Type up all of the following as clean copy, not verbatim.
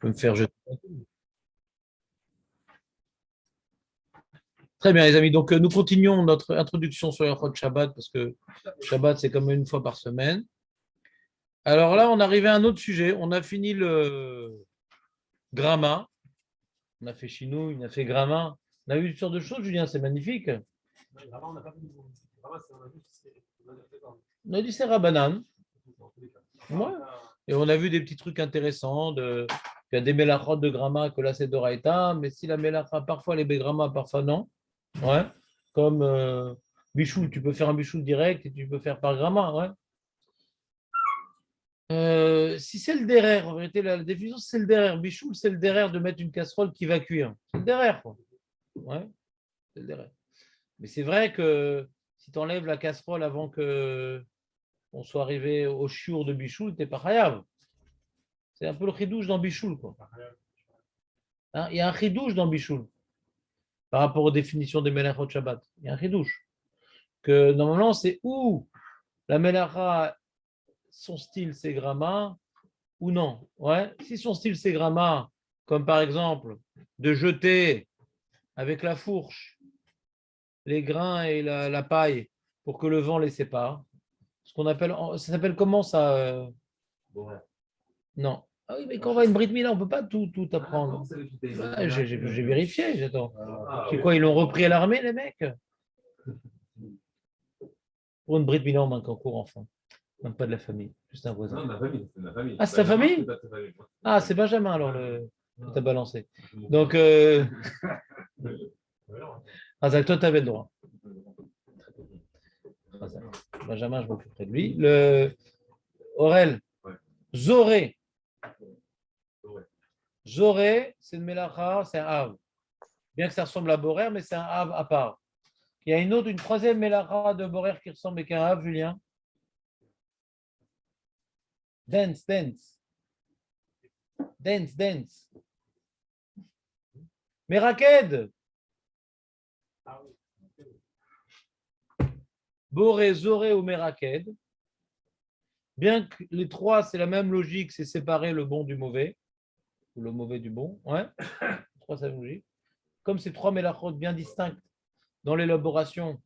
peux me faire jeter. Très bien, les amis. Donc, nous continuons notre introduction sur Hilchot Shabbat parce que Shabbat, c'est comme une fois par semaine. Alors là, on arrivait à un autre sujet. On a fini le gramma. On a fait Chinou, on a fait gramma. On a vu toutes sortes de choses, Julien, c'est magnifique. On a dit c'est Rabbanan. Ouais. Et on a vu des petits trucs intéressants. Il y a des mélachot de gramma que là c'est d'Oraïta, mais si la mélacha, parfois les gramma, parfois non. Ouais. Comme bichoul, tu peux faire un bichoul direct et tu peux faire par gramma. Ouais. Si c'est le derrière, en vérité, la définition c'est le derrière. Bichoul, c'est le derrière de mettre une casserole qui va cuire. C'est le derrière, quoi. Ouais, c'est le derrière. Mais c'est vrai que si tu enlèves la casserole avant que on soit arrivé au chiour de bichoul, t'es pas chayav. C'est un peu le chidouche dans bichoul, quoi. Hein, il y a un chidouche dans bichoul par rapport aux définitions des melachot Shabbat. Il y a un chidouche. Que normalement, c'est où la melacha, son style, c'est gramma, ou non. Ouais. Si son style, c'est gramma, comme par exemple de jeter avec la fourche les grains et la paille pour que le vent les sépare. Ce qu'on appelle, ça s'appelle comment ça Non. Ah oui, mais quand on va à une bride mila, on ne peut pas tout apprendre. Ah, j'ai vérifié, j'attends. C'est quoi, ils l'ont repris à l'armée, les mecs? Pour une bride mila, on manque en cours, enfin. Même pas de la famille, juste un voisin. Non, de la famille, c'est de la famille. Ah, c'est ta famille? Ah, c'est Benjamin, alors, que t'as balancé. Donc, Razak, toi, tu avais le droit. Razak. Benjamin, je m'occuperai de lui. Aurel, Zoré. Zoré, c'est une mélacha, c'est un Hav. Bien que ça ressemble à Borer, mais c'est un Hav à part. Il y a une troisième mélacha de Borer qui ressemble à un Hav, Julien. Dance. Meraked. Boré, Zoré ou Meraked. Bien que les trois, c'est la même logique, c'est séparer le bon du mauvais, ou le mauvais du bon. Ouais. Les trois, c'est la même logique. Comme ces trois mélachot bien distinctes dans l'élaboration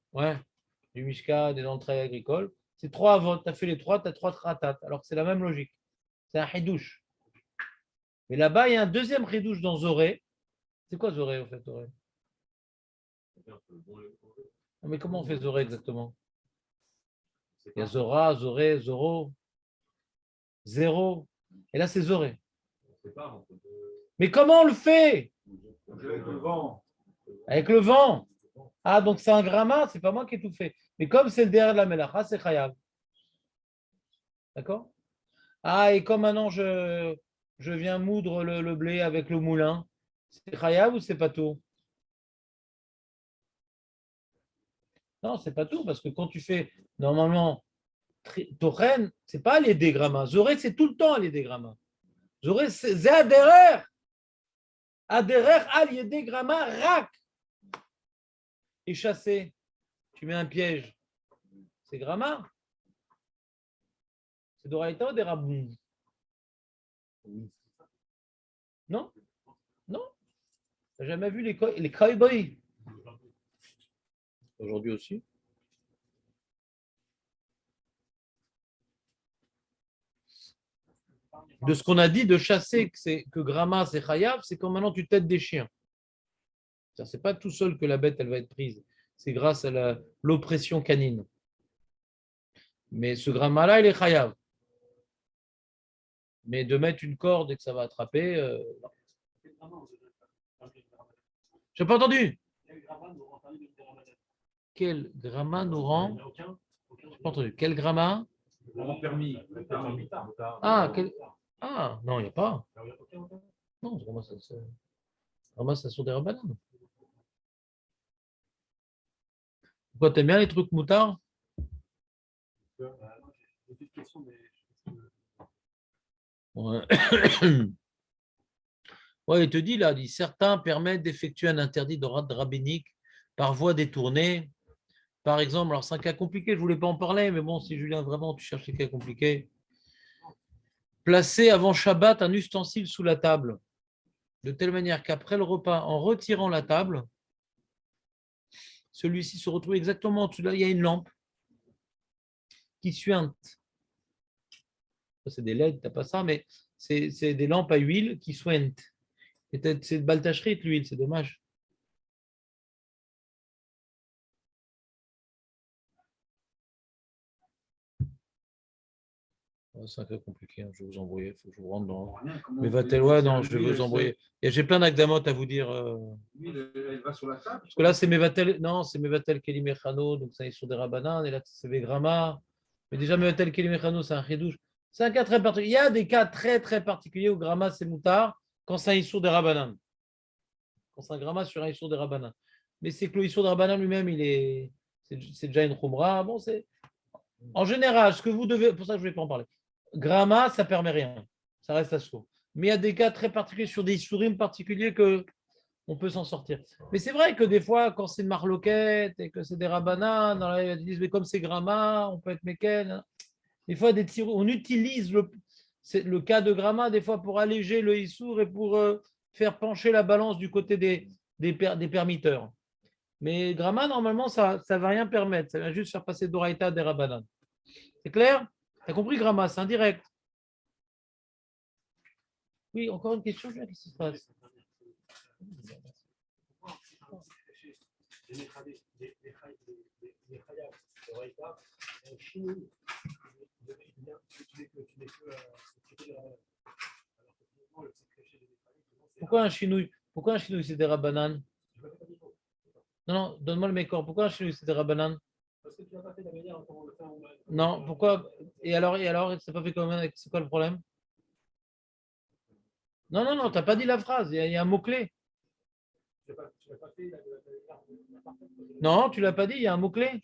du Mishkan et dans le travail agricole, c'est trois avot. Tu as fait les trois, tu as trois tratat. Alors que c'est la même logique. C'est un hidouche. Mais là-bas, il y a un deuxième hidouche dans Zoré. C'est quoi Zoré, au fait, Zoré? Mais comment on fait Zoré exactement? Il y a Zora, Zoré, Zoro, Zéro. Et là, c'est Zoré. Mais comment on le fait? Avec le vent. Avec le vent. Ah, donc c'est un gramma, c'est pas moi qui ai tout fait. Mais comme c'est le derrière de la mélacha, c'est chayav. D'accord? Ah, et comme maintenant je viens moudre le blé avec le moulin, c'est chayav ou c'est pas tout? Non, c'est pas tout, parce que quand tu fais normalement Tochen, c'est pas les dégrammas. Zoré, c'est tout le temps les dégrammas. Zoré, c'est adhérer. Adhérer al yedégramma rak. Et chasser, tu mets un piège. C'est gramma. C'est d'oraïta ou des raboun? Non? Non? T'as jamais vu les cowboys? Aujourd'hui aussi. De ce qu'on a dit de chasser, que gramma c'est chayav, c'est quand maintenant tu têtes des chiens. C'est pas tout seul que la bête elle va être prise. C'est grâce à l'oppression canine. Mais ce gramma-là, il est chayav. Mais de mettre une corde et que ça va attraper. Non. Je n'ai pas entendu. Quel gramma nous rend? Je n'ai pas entendu. Quel gramma? Permis. Ah, non, il n'y a pas. Non, ramassation des rabbanim. Pourquoi t'aimes bien les trucs moutards? Ouais. Ouais, il te dit là, certains permettent d'effectuer un interdit d'ordre rabbinique par voie détournée. Par exemple, alors c'est un cas compliqué, je ne voulais pas en parler, mais bon, si Julien, vraiment, tu cherches les cas compliqués. Placer avant Shabbat un ustensile sous la table. de telle manière qu'après le repas, en retirant la table, celui-ci se retrouve exactement en dessous. Là, il y a une lampe qui suinte. C'est des LED, tu n'as pas ça, mais c'est des lampes à huile qui suintent. C'est de baltacherie de l'huile, c'est dommage. C'est un peu compliqué, hein. Je vais vous envoyer, il faut que je vous rentre dans. Mais va-t-elle, ouais, non, je vais vous envoyer. J'ai plein d'acdamotes à vous dire. Elle va sur la table. Parce que là, c'est Mevatel, non, c'est Mevatel Keli Mechano, donc ça est sur des Rabbanan, et là, c'est Vegrama. Mais déjà, Mevatel Keli Mechano, c'est un Chidouche. C'est un cas très particulier. Il y a des cas très, très particuliers où Grama, c'est Moutard, quand c'est un Issour des Rabbanan. Quand c'est un Grama sur un Issour des Rabbanan. Mais c'est que le Issour des Rabbanan lui-même, c'est déjà une Khumra. Bon, c'est. En général, ce que vous devez. Pour ça que je ne vais pas en parler. Grama, ça ne permet rien. Ça reste à sourd. Mais il y a des cas très particuliers sur des Issourim particuliers que on peut s'en sortir. Mais c'est vrai que des fois, quand c'est une marloquette et que c'est des rabbanan, ils disent, mais comme c'est gramma, on peut être méken. Des fois, on utilise le cas de gramma, des fois, pour alléger le issour et pour faire pencher la balance du côté des permitteurs. Mais gramma, normalement, ça ne va rien permettre. Ça va juste faire passer d'oraïta des rabbanan. C'est clair? Tu as compris, gramma, c'est indirect. Oui, encore une question, qu'est-ce qui se passe? Pourquoi un chinouille? Pourquoi un chinouille c'est des rabbanan? Non, non, donne-moi le mécor. Pourquoi un chinouille c'est des rabbanan? Non, pourquoi? Et alors, c'est pas fait comme c'est quoi le problème? Non, non, non, tu n'as pas dit la phrase, il y a un mot-clé. Non, tu l'as pas dit, il y a un mot-clé.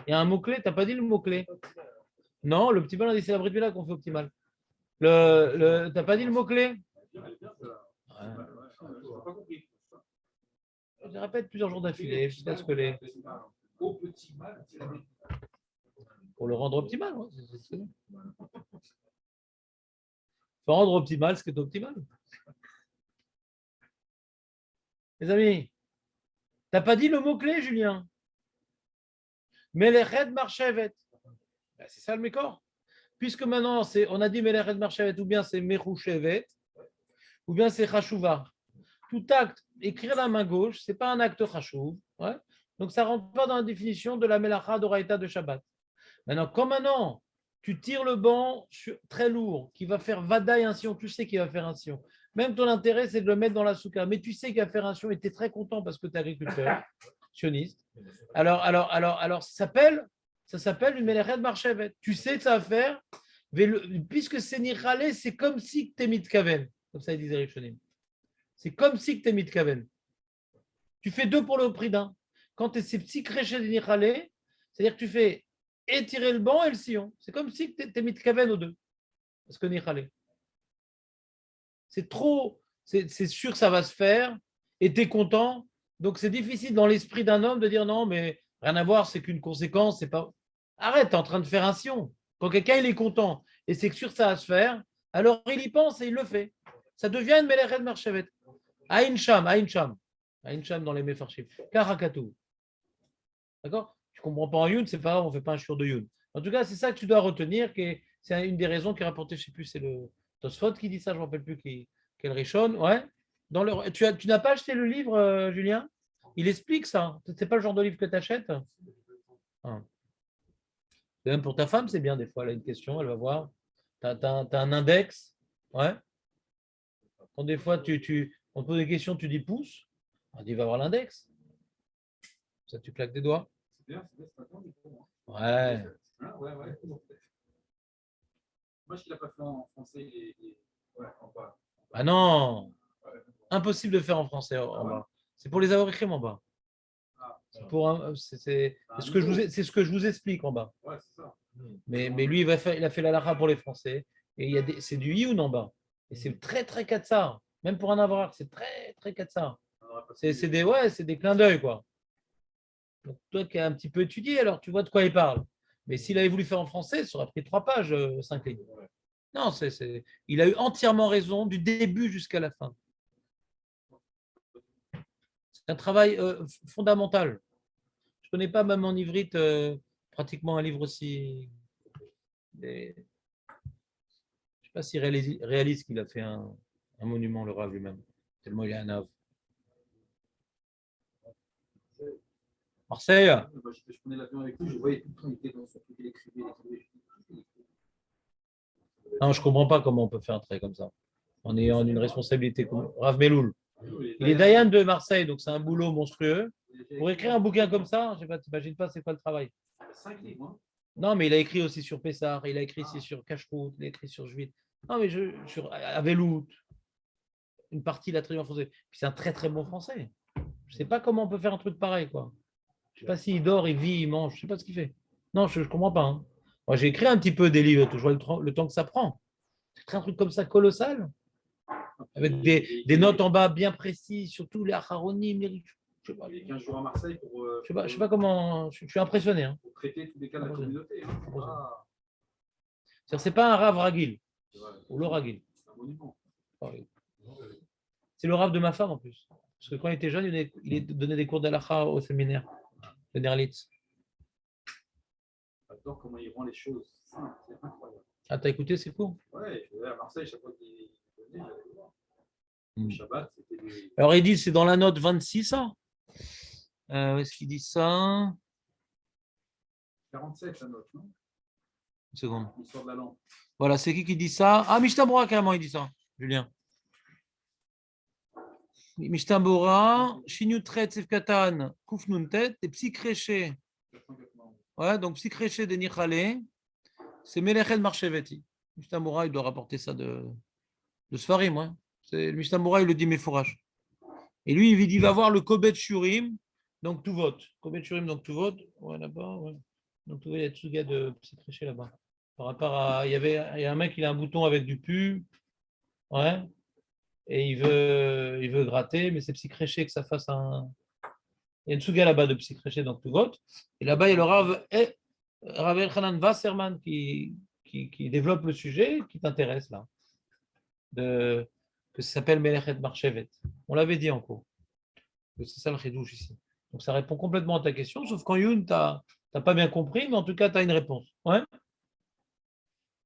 Il y a un mot-clé, tu n'as pas dit le mot-clé. Non, le petit mal, on dit c'est la bride là qu'on fait optimal. Tu n'as pas dit le mot-clé. Je répète plusieurs jours d'affilée, jusqu'à ce que pour le rendre optimal. Ouais, faut rendre optimal ce qui est optimal. Les amis, tu n'as pas dit le mot-clé, Julien. Meleched Marchevet. C'est ça le mécor. Puisque maintenant, on a dit Meleched Marchevet, ou bien c'est Mechouchevet, ou bien c'est Chachouva. Tout acte, écrire la main gauche, ce n'est pas un acte Chachouv. Ouais. Donc ça ne rentre pas dans la définition de la Melacha d'Oraïta de Shabbat. Maintenant, tu tires le banc très lourd, qui va faire Vadaï un sion, tu sais qu'il va faire un sion. Même ton intérêt, c'est de le mettre dans la souka, mais tu sais qu'il va faire un sion et tu es très content parce que tu es agriculteur, sioniste. Alors ça s'appelle une Melechet Marchevet. Tu sais que ça va faire, puisque c'est Nirale, c'est comme si tu es mitkaven. Comme ça, ils disent Rishonim. C'est comme si tu es mitkaven. Tu fais deux pour le prix d'un. Quand tu es ces petits créchés de Nirale, c'est-à-dire que tu fais étirer le banc et le sillon. C'est comme si tu étais mitkaven aux deux. Parce que Nirale. C'est trop, c'est sûr que ça va se faire et tu es content. Donc c'est difficile dans l'esprit d'un homme de dire non, mais rien à voir, c'est qu'une conséquence, c'est pas. Arrête, tu es en train de faire un sion. Quand quelqu'un il est content et c'est sûr que ça va se faire, alors il y pense et il le fait. Ça devient une Melechet Marchevet. Aïn Sham dans les Mefarshim. Karakatou. D'accord? Tu ne comprends pas en Youn, c'est pas grave, on ne fait pas un shiur de Youn. En tout cas, c'est ça que tu dois retenir, c'est une des raisons qui est rapportée, je ne sais plus, c'est le Tosfot qui dit ça, je ne me rappelle plus quel Rishon. Ouais. Tu n'as pas acheté le livre, Julien? Il explique ça. Ce n'est pas le genre de livre que tu achètes? Ah. Même pour ta femme, c'est bien, des fois, elle a une question, elle va voir. Tu as un index. Ouais. Quand des fois, on te pose des questions, tu dis pouce, on dit va voir l'index. Ça, tu claques des doigts. Ouais. Moi, je ne l'ai pas fait en français. Ah non, impossible de faire en français en bas. C'est pour les avoir écrits en bas. C'est ce que je vous explique en bas. Mais lui, il a fait la lara pour les Français. Et c'est du Youn en bas. Et c'est très, très katsar. Même pour un avoir, c'est très, très katsar. C'est des clins d'œil, quoi. Donc, toi qui as un petit peu étudié, alors tu vois de quoi il parle. Mais s'il avait voulu faire en français, ça aurait pris 3 pages, 5 lignes. Non, il a eu entièrement raison du début jusqu'à la fin. C'est un travail fondamental. Je ne connais pas, même en ivrite, pratiquement un livre aussi. Mais je ne sais pas s'il réalise qu'il a fait un monument, le Rav lui-même, tellement il est un ave. Marseille. Je prenais l'avion avec lui, je voyais tout le temps, il était dans son truc, il écrivait. Non, je ne comprends pas comment on peut faire un trait comme ça, en ayant une responsabilité comme Rav Meloul. Il est Dayan de Marseille, donc c'est un boulot monstrueux. Pour écrire un bouquin comme ça, je sais pas, tu n'imagines pas c'est quoi le travail. 5 livres, hein. Non, mais il a écrit aussi sur Pessar, il a écrit aussi sur Cacheroute, il a écrit sur Juif. Non, mais sur Avelout, une partie il a très bien français. Puis c'est un très très bon français. Je ne sais pas comment on peut faire un truc pareil, quoi. Je ne sais pas s'il dort, il vit, il mange, je ne sais pas ce qu'il fait. Non, je ne comprends pas. Hein. Moi, j'ai écrit un petit peu des livres, je vois le temps que ça prend. C'est un truc comme ça colossal, avec des notes en bas bien précises, surtout les acharonim, les... Je Il est 15 jours à Marseille pour. Je sais pas comment. Je suis impressionné. Hein. Pour traiter tous les cas de la communauté. Hein. C'est pas un rave ragil, Ouais. ou le ragil. C'est un monument. C'est le rave de ma femme en plus. Parce que quand il était jeune, il donnait des cours d'alacha au séminaire de Nerlitz. J'adore comment il rend les choses simples, c'est incroyable. Ah, t'as écouté, c'est cool. Ouais, je vais à Marseille, chaque fois qu'il venait, j'allais le voir. Le Shabbat, c'était des. Alors, il dit, c'est dans la note 26, ça. Où est-ce qu'il dit ça? 47, la note, non? Une seconde. L'histoire de la lampe. Voilà, c'est qui dit ça? Ah, Mishnah carrément, il dit ça, Julien. Mishnah Shinyutret Sefkatan, Kufnuntet, et Psykréché. Ouais, donc Psykréché de Nichale, c'est Melechet Marcheveti. Mishnah il doit rapporter ça de Sfarim. Ouais. Le Mishnah il le dit Mefourash. Et lui, il dit va voir le Kobet Shurim, donc tout vote. Kobet Shurim, donc tout vote. Ouais, là-bas, ouais. Donc, il y a Tsuga de Psykréché là-bas. Par rapport à. Il y a un mec, il a un bouton avec du pu. Ouais. Et il veut gratter, mais c'est Psykréché que ça fasse un. Il y a une Tsuga là-bas de Psykréché, donc tout vote. Et là-bas, il y a le Rav Elchanan Wasserman qui développe le sujet, qui t'intéresse là. Que ça s'appelle Melechet Marchevet. On l'avait dit en cours. C'est ça le chidouche ici. Donc ça répond complètement à ta question, sauf qu'en Youn, tu n'as pas bien compris, mais en tout cas, tu as une réponse. Ouais.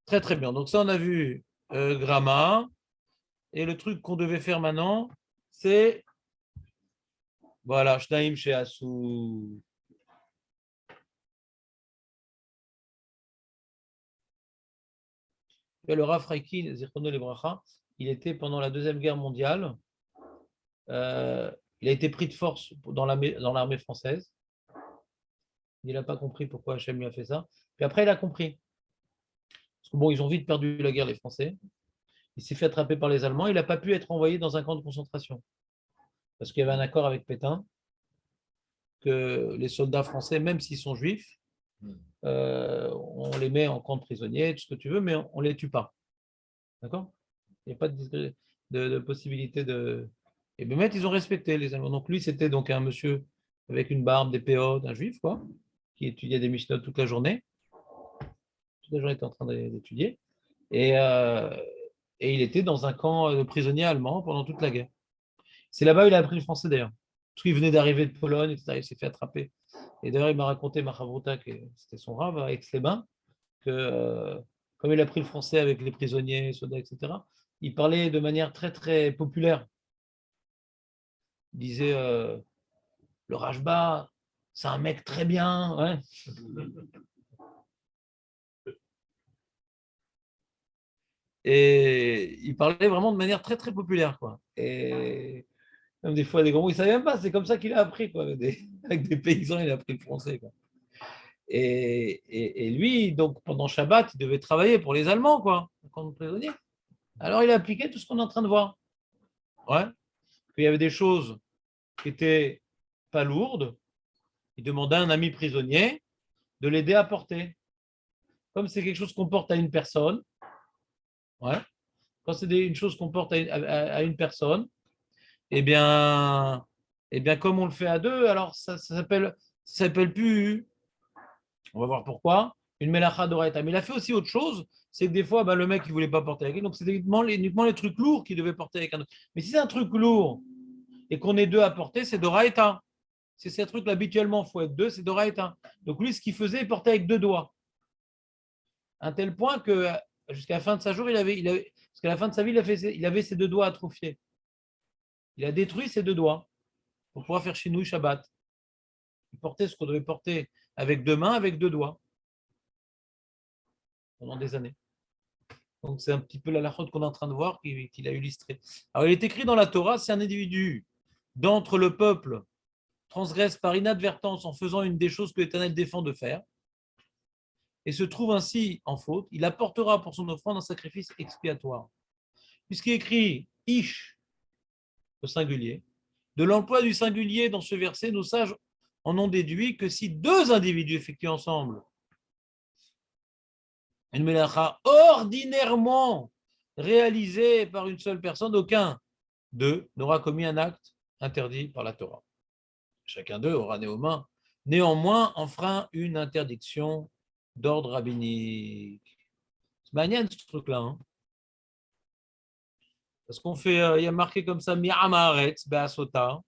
Très très bien. Donc ça, on a vu Gramma. Et le truc qu'on devait faire maintenant, c'est voilà, Shnaim chez Assou. Le Rav Reikin, Zirkono le Bracha, il était pendant la Deuxième Guerre mondiale. Il a été pris de force dans l'armée française. Il n'a pas compris pourquoi Hachem lui a fait ça. Puis après, il a compris. Parce que bon, ils ont vite perdu la guerre, les Français. Il s'est fait attraper par les Allemands. Il n'a pas pu être envoyé dans un camp de concentration. Parce qu'il y avait un accord avec Pétain que les soldats français, même s'ils sont juifs, on les met en camp de prisonniers, tout ce que tu veux, mais on ne les tue pas. D'accord? Il n'y a pas de possibilité de. Et bien, ils ont respecté les Allemands. Donc lui, c'était donc un monsieur avec une barbe, des péodes, un juif, quoi, qui étudiait des Mishnot toute la journée. Toute la journée, il était en train d'étudier. Et il était dans un camp de prisonniers allemands pendant toute la guerre. C'est là-bas où il a appris le français d'ailleurs. Parce qu'il venait d'arriver de Pologne, etc. Il s'est fait attraper. Et d'ailleurs, il m'a raconté, Machavruta, que c'était son rave à Aix-les-Bains, que comme il a appris le français avec les prisonniers, soldats, etc., il parlait de manière très, très populaire. Il disait le Rajba, c'est un mec très bien. Ouais. Et il parlait vraiment de manière très, très populaire. Quoi. Et même des fois, des grands mots, il ne savait même pas. C'est comme ça qu'il a appris. Quoi. Avec des paysans, il a appris le français. Quoi. Et lui, donc, pendant Shabbat, il devait travailler pour les Allemands, quoi, comme prisonnier. Alors, il a appliqué tout ce qu'on est en train de voir. Ouais. Il y avait des choses qui n'étaient pas lourdes. Il demandait à un ami prisonnier de l'aider à porter. Comme c'est quelque chose qu'on porte à une personne, ouais. Quand c'est une chose qu'on porte à une personne, eh bien, comme on le fait à deux, alors ça s'appelle plus. On va voir pourquoi. Une melacha d'oraita. Mais il a fait aussi autre chose, c'est que des fois, le mec, il ne voulait pas porter avec lui. Donc, c'était uniquement les trucs lourds qu'il devait porter avec un autre. Mais si c'est un truc lourd et qu'on est deux à porter, c'est Doraïta. C'est ces trucs habituellement, il faut être deux, c'est Doraïta. Donc lui, ce qu'il faisait, il portait avec deux doigts. À un tel point que jusqu'à la fin de sa jour, jusqu'à la fin de sa vie, il avait ses deux doigts atrophiés. Il a détruit ses deux doigts pour pouvoir faire Shinui Shabbat. Il portait ce qu'on devait porter avec deux mains, avec deux doigts, pendant des années. Donc c'est un petit peu la halachot qu'on est en train de voir qu'il a illustré. Alors il est écrit dans la Torah, si un individu d'entre le peuple transgresse par inadvertance en faisant une des choses que l'Éternel défend de faire, et se trouve ainsi en faute, il apportera pour son offrande un sacrifice expiatoire. Puisqu'il est écrit Ish, au singulier, de l'emploi du singulier dans ce verset, nos sages en ont déduit que si deux individus effectuent ensemble une mélacha ordinairement réalisée par une seule personne, aucun d'eux n'aura commis un acte interdit par la Torah. Chacun d'eux aura néanmoins enfreint une interdiction d'ordre rabbinique. C'est magnifique ce truc-là. Hein, parce qu'on fait, il y a marqué comme ça, Mi'amaretz Be'asota.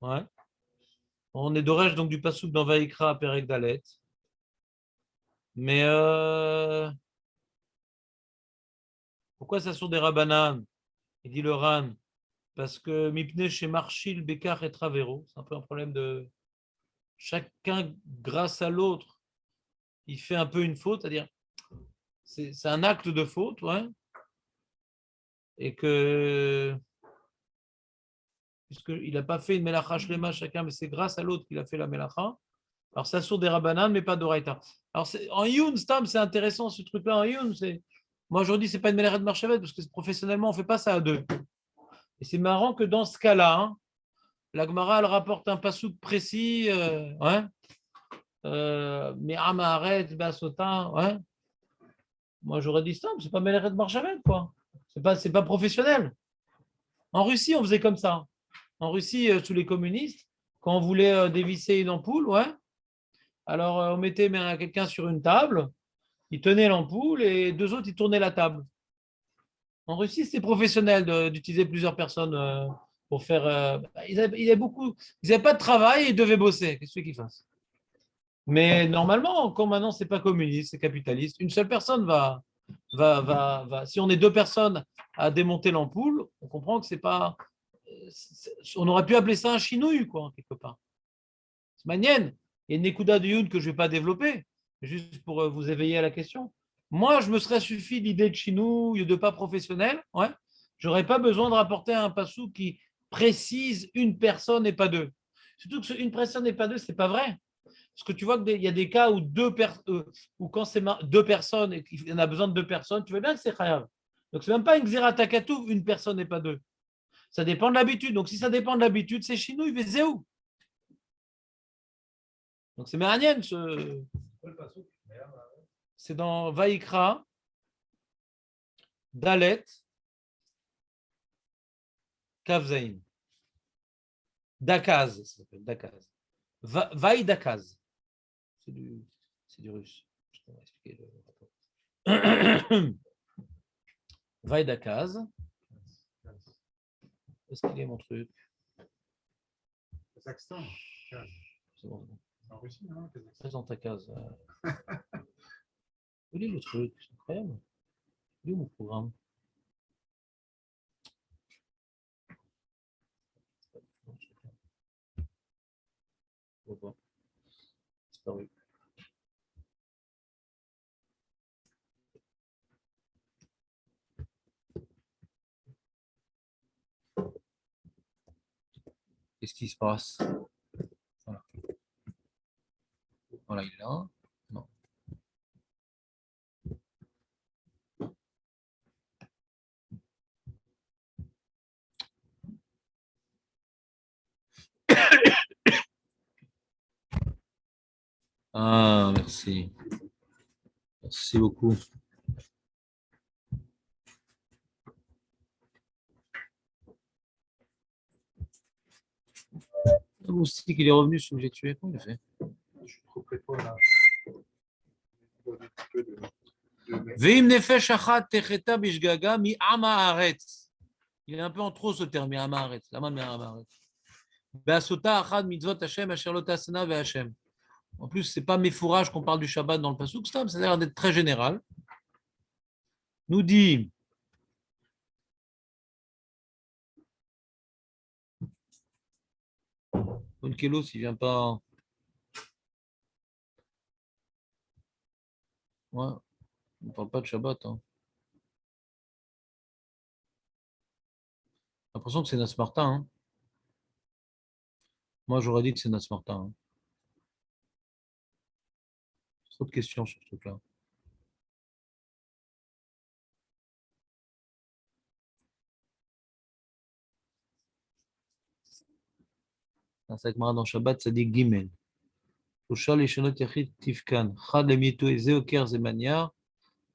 Ouais. On est d'orège donc du passouk dans Vaïkra, Perek Dalet. Mais pourquoi ça sur des rabbanan? Il dit le Ran. Parce que Mipne chez Marchil, Bekar et Travero. C'est un peu un problème de. Chacun, grâce à l'autre, il fait un peu une faute, c'est-à-dire, c'est un acte de faute, ouais. Et que. Puisqu'il n'a pas fait une melacha shlema chacun, mais c'est grâce à l'autre qu'il a fait la melacha. Alors, ça sur des rabbanan, mais pas d'oraita. Alors, en Youn, Stam, c'est intéressant ce truc-là. En Youn, moi aujourd'hui, c'est pas une melacha de marchevet, parce que professionnellement, on ne fait pas ça à deux. Et c'est marrant que dans ce cas-là, hein, la Gemara, elle rapporte un passouk précis, ouais. Mais Amaharet, Basota, ouais. Moi, j'aurais dit Stam, c'est pas melacha de marchevet, quoi. C'est pas professionnel. En Russie, on faisait comme ça. En Russie, sous les communistes, quand on voulait dévisser une ampoule, ouais, alors on mettait quelqu'un sur une table, il tenait l'ampoule et deux autres, ils tournaient la table. En Russie, c'était professionnel d'utiliser plusieurs personnes pour faire. Ils n'avaient pas de travail et ils devaient bosser. Qu'est-ce qu'ils fassent? Mais normalement, comme maintenant, c'est pas communiste, c'est capitaliste, une seule personne va. Si on est deux personnes à démonter l'ampoule, on comprend que c'est pas. On aurait pu appeler ça un chinouille, quoi, quelque part. C'est manienne. Il y a une écouda de Youn que je ne vais pas développer, juste pour vous éveiller à la question. Moi, je me serais suffi d'idée de chinouille, de pas professionnel. Ouais. Je n'aurais pas besoin de rapporter un passou qui précise une personne et pas deux. Surtout que une personne et pas deux, ce n'est pas vrai. Parce que tu vois qu'il y a des cas où où quand c'est deux personnes et qu'il y en a besoin de deux personnes, tu vois bien que c'est khayab. Donc, ce n'est même pas une xératakatou, une personne et pas deux. Ça dépend de l'habitude. Donc, si ça dépend de l'habitude, c'est chinouille, mais zéou. Donc, c'est Méranienne. C'est dans Vaïkra, Dalet, Kavzaïn. Dakaz, ça s'appelle Dakaz. Vaï Dakaz. C'est du russe. Je vais expliquer le Vaï Dakaz. Est-ce qu'il est mon truc? Kazakhstan. C'est bon. En Russie, non? Présente ta case. Où est le truc? C'est incroyable. Où est mon programme? On va voir. C'est pas vrai. Qu'est-ce qui se passe? Voilà. Voilà, il est là. Non. Ah, merci. Merci beaucoup. Le moustique, il est revenu sur que j'ai tué. Comment il a fait? Je suis trop près de toi là. Veim nefesh achat techeta bishgaga mi ama haaretz. Il est un peu en trop ce terme, Mi'amaret. Lama Mi'amaret. Be'asota achad mitzvot Hashem asher lo tasana ve'Hashem. En plus, ce n'est pas mes fourrages qu'on parle du Shabbat dans le Pasuk, ça a l'air d'être très général. Nous dit Onkelos, il ne vient pas. Ouais, on ne parle pas de Shabbat. Hein. J'ai l'impression que c'est Nasmartin. Hein. Moi, j'aurais dit que c'est Nasmartin. Hein. Trop de questions sur ce truc-là. Dans cette Gemara dans Shabbat, ça dit Gimel. Touchal et Shanot Yachid Tifkan. Chad le Mieto et Zeoker Zemania.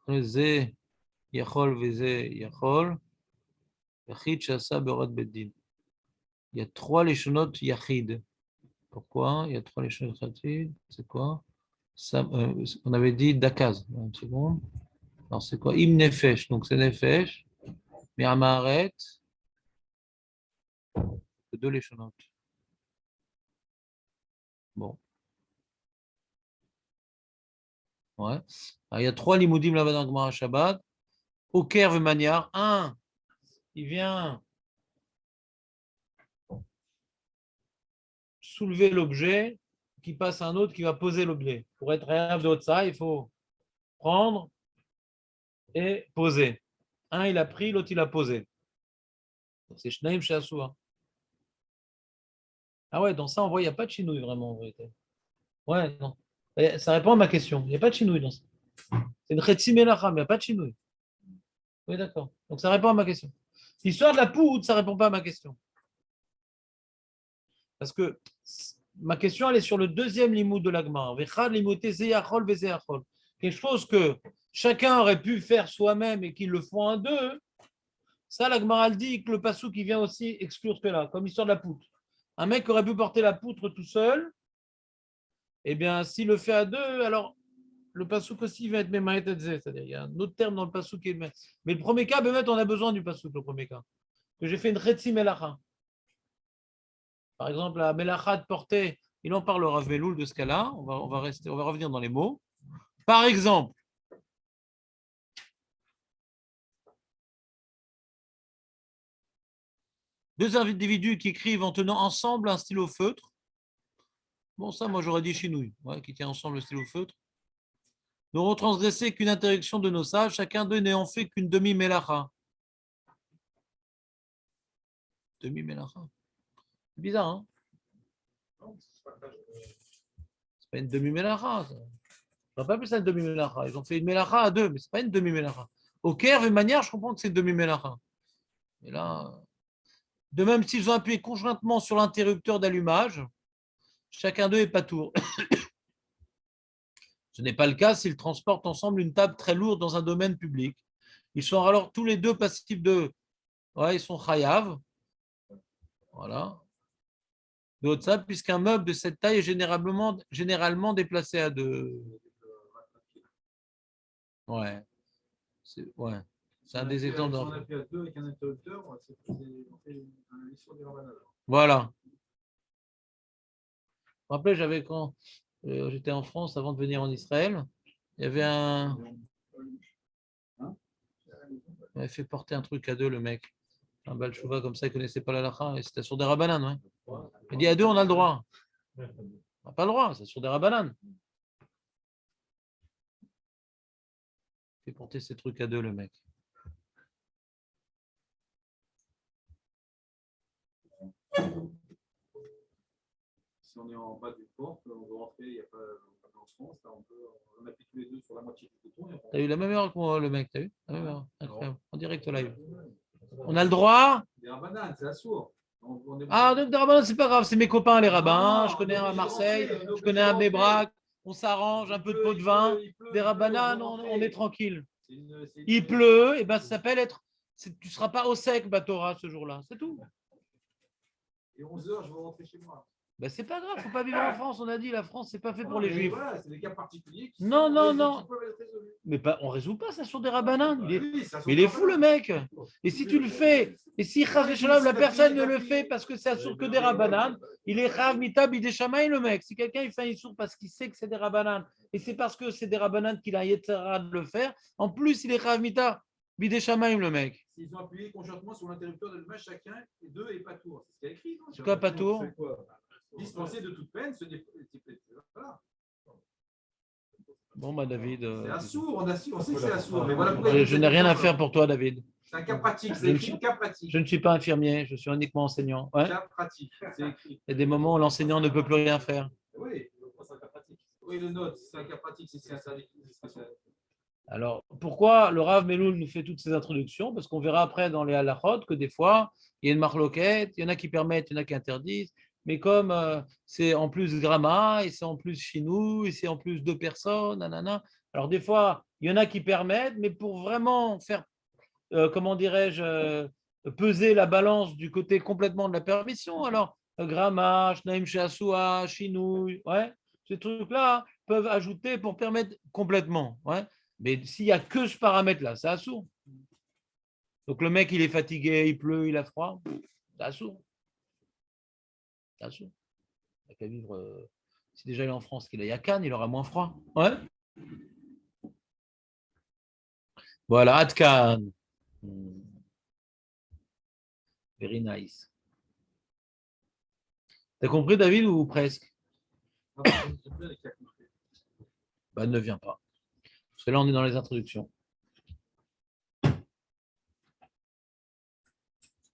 Ze Yachol Veze Yachol. Yachid Shasa Berat Beddin. Il y a 3 Leshonot Yachid. Pourquoi il y a 3 Leshonot Yachid? C'est quoi? Ça, on avait dit Dakaz. Une seconde. Alors c'est quoi? Im Nefesh. Donc c'est Nefesh. Mi'amaret. 2 Leshonot. Bon. Ouais. Alors, il y a 3 Limoudim là-bas dans le Gemara Shabbat. Oker Vemaniar. Un, il vient soulever l'objet qui passe à un autre qui va poser l'objet. Pour être réel de ça, il faut prendre et poser. Un, il a pris, l'autre, il a posé. C'est Shnaim chez Assoua. Ah ouais, dans ça, on voit, il n'y a pas de chinouille vraiment en vérité. Ouais, non. Ça répond à ma question. Il n'y a pas de chinouille dans ça. C'est une Chetzi Melacha, mais il n'y a pas de chinouille. Oui, d'accord. Donc ça répond à ma question. L'histoire de la poudre, ça ne répond pas à ma question. Parce que ma question, elle est sur le deuxième limoud de l'Agmar. Quelque chose que chacun aurait pu faire soi-même et qu'ils le font en deux. Ça, l'Agmar, elle dit que le passou qui vient aussi exclure cela, comme l'histoire de la poutre. Un mec aurait pu porter la poutre tout seul. Eh bien, s'il le fait à deux, alors le passouk aussi va être Memaït Etzé. C'est-à-dire, il y a un autre terme dans le passouk qui est le. Mais le premier cas, on a besoin du passouk, le premier cas. Que j'ai fait une Chetzi Melacha. Par exemple, la Melacha de porter, il en parle au Rav Meloul de ce cas-là. On va revenir dans les mots. Par exemple, deux individus qui écrivent en tenant ensemble un stylo feutre. Bon, ça, moi, j'aurais dit chinouille, ouais, qui tient ensemble le stylo feutre. Nous retransgresser qu'une interdiction de nos sages, chacun d'eux n'ayant fait qu'une demi-mélacha. Demi-mélacha. C'est bizarre, hein? C'est pas une demi-mélacha. Ça. On va pas appeler ça une demi-mélacha. Ils ont fait une mélacha à deux, mais c'est pas une demi-mélacha. Au Caire, d'une manière, je comprends que c'est une demi-mélacha. Et là, de même, s'ils ont appuyé conjointement sur l'interrupteur d'allumage, chacun d'eux est patour. Ce n'est pas le cas s'ils transportent ensemble une table très lourde dans un domaine public. Ils sont alors tous les deux passifs de. Ouais, ils sont chayav. Voilà. De ça, puisqu'un meuble de cette taille est généralement déplacé à deux. Ouais. Ouais. C'est un des exemples. Si on a fait à deux avec un interrupteur, on fait une histoire des rabbins. Voilà. Je me rappelle, quand j'étais en France avant de venir en Israël, il y avait il m'avait fait porter un truc à deux, le mec. Un bal chouva comme ça, il ne connaissait pas la lacha, et c'était sur des rabananes. Ouais. Il dit à deux, on a le droit. On n'a pas le droit, c'est sur des rabananes. Il fait porter ces trucs à deux, le mec. Si on est en bas d'une porte, on veut rentrer, il n'y a pas de sens, on appuie tous les deux sur la moitié du bouton. T'as eu la même heure que moi, le mec, t'as vu? La même heure, incroyable, en direct live. On a le droit. Des rabananes, c'est assourd. Ah, donc des rabbins, c'est pas grave, c'est mes copains les rabbins. Je connais un à Marseille, je connais un à Bnébrac, on s'arrange, un peu de pot de vin, des rabbananes, on est tranquille. Il pleut, et ben ça s'appelle être. Tu ne seras pas au sec, Batora, ce jour-là, c'est tout. Et 11h, je vais rentrer chez moi. Ben, c'est pas grave, il ne faut pas vivre en France. On a dit, la France, c'est pas fait pour les juifs. Voilà, c'est des cas particuliers Non, non, non. qui peuvent être résolus. Mais pas, on ne résout pas ça sur des rabananes. Oui, ça Mais il est fou, le mec. Et si tu le fais, et si la personne ne le fait parce que c'est assur que des rabananes, il est rav mitab ideshamaï, le mec. Si quelqu'un il fait un issour parce qu'il sait que c'est des rabananes, et c'est parce que c'est des rabananes qu'il a yetzara de le faire, en plus il est rav mitab ideshamaï, le mec. S'ils ont appuyé conjointement sur l'interrupteur de l'image chacun, et deux et pas tour. C'est ce qu'il y a écrit. C'est quoi, pas tour? Dispenser de toute peine, voilà. Bon, bah, David. C'est assourd, on sait que c'est assourd. Mais voilà pourquoi Je n'ai rien à faire pour toi, David. c'est un cas pratique, c'est écrit cas pratique. Je ne suis pas infirmier, je suis uniquement enseignant. Ouais. Cas pratique, c'est écrit. Il y a des moments où l'enseignant ne peut plus rien faire. Oui, c'est un cas pratique. Oui, le note, c'est un cas pratique, c'est interdit. Alors, pourquoi le Rav Meloul nous fait toutes ces introductions? Parce qu'on verra après dans les halachot que des fois, il y a une marloquette, il y en a qui permettent, il y en a qui interdisent. Mais comme c'est en plus gramma, et c'est en plus chinou, et c'est en plus deux personnes, nanana. Alors, des fois, il y en a qui permettent, mais pour vraiment faire, comment dirais-je, peser la balance du côté complètement de la permission, alors, gramma, shnaim sheasua, chinou, ouais, ces trucs-là peuvent ajouter pour permettre complètement. Ouais. Mais s'il n'y a que ce paramètre-là, ça assourd. Donc le mec, il est fatigué, il pleut, il a froid, ça assourd. Ça assourd. Il n'a qu'à vivre. Si déjà il est en France, qu'il aille à Cannes, il aura moins froid. Ouais. Voilà, à Cannes. Very nice. T'as compris, David, ou presque? Bah, ne viens pas. Parce que là, on est dans les introductions.